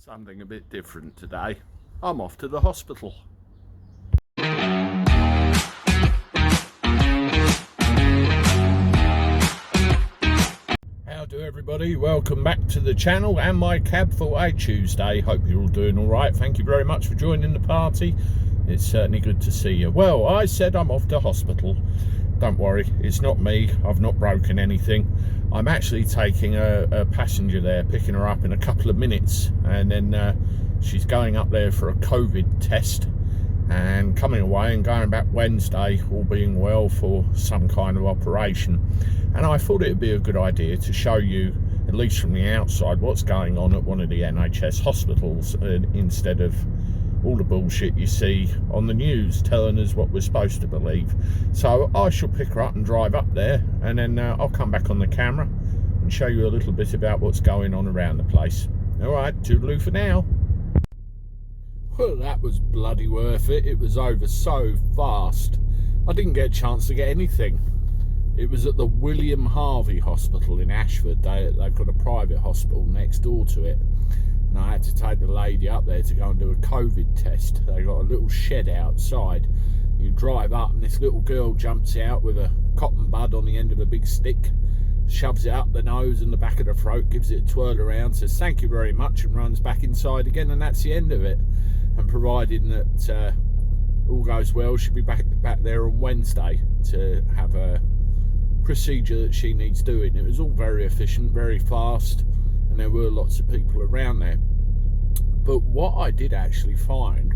Something a bit different today. I'm off to the hospital. How do everybody? Welcome back to the channel and my cab for a Tuesday. Hope you're all doing all right. Thank you very much for joining the party. It's certainly good to see you. Well, I said I'm off to hospital. Don't worry, it's not me. I've not broken anything. I'm actually taking a passenger there, picking her up in a couple of minutes, and then she's going up there for a COVID test and coming away and going back Wednesday, all being well, for some kind of operation. And I thought it would be a good idea to show you, at least from the outside, what's going on at one of the NHS hospitals instead of all the bullshit you see on the news telling us what we're supposed to believe. So I shall pick her up and drive up there, and then I'll come back on the camera and show you a little bit about what's going on around the place. All right, toodaloo for now. Well, that was bloody worth it. It was over so fast. I didn't get a chance to get anything. It was at the William Harvey Hospital in Ashford. They've got a private hospital next door to it. And I had to take the lady up there to go and do a COVID test. They got a little shed outside. You drive up and this little girl jumps out with a cotton bud on the end of a big stick, shoves it up the nose and the back of the throat, gives it a twirl around, says thank you very much, and runs back inside again, and that's the end of it. And providing that all goes well, she'll be back there on Wednesday to have a procedure that she needs doing. It was all very efficient, very fast, and there were lots of people around there. But what I did actually find,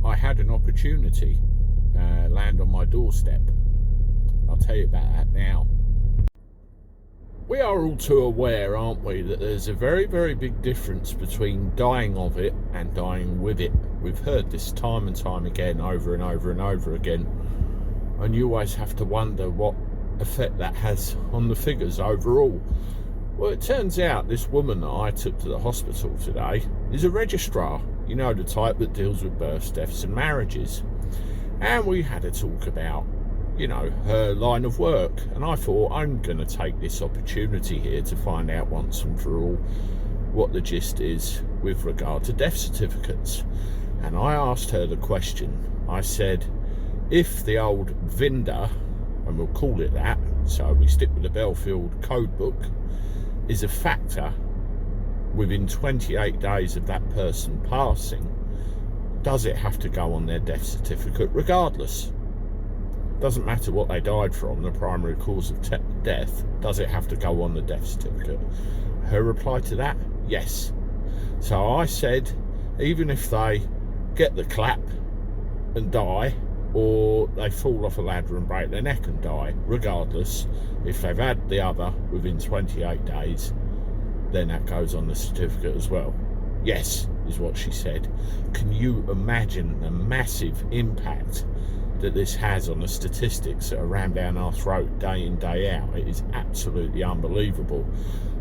I had an opportunity land on my doorstep. I'll tell you about that now. We are all too aware, aren't we, that there's a very, very big difference between dying of it and dying with it. We've heard this time and time again, over and over and over again, and you always have to wonder what effect that has on the figures overall. Well, it turns out this woman that I took to the hospital today is a registrar. You know, the type that deals with births, deaths and marriages. And we had a talk about, you know, her line of work. And I thought, I'm going to take this opportunity here to find out once and for all what the gist is with regard to death certificates. And I asked her the question. I said, if the old VINDA, and we'll call it that, so we stick with the Belfield code book, is a factor within 28 days of that person passing, does it have to go on their death certificate regardless? Doesn't matter what they died from, the primary cause of death, does it have to go on the death certificate? Her reply to that, yes. So I said, even if they get the clap and die, or they fall off a ladder and break their neck and die, regardless, if they've had the other within 28 days, then that goes on the certificate as well. Yes, is what she said. Can you imagine the massive impact that this has on the statistics that are rammed down our throat day in, day out? It is absolutely unbelievable.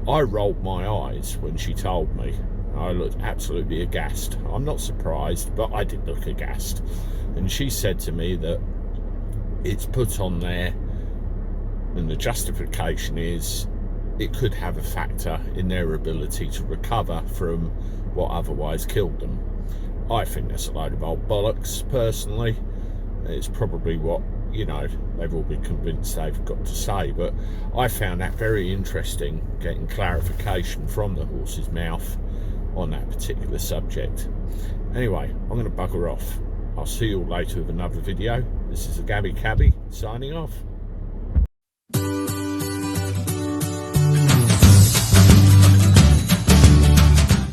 I rolled my eyes when she told me. I looked absolutely aghast. I'm not surprised, but I did look aghast. And she said to me that it's put on there, and the justification is it could have a factor in their ability to recover from what otherwise killed them. I think that's a load of old bollocks, personally. It's probably what, you know, they've all been convinced they've got to say, but I found that very interesting, getting clarification from the horse's mouth on that particular subject. Anyway, I'm going to bugger off. I'll see you all later with another video. This is Gabby Cabby signing off.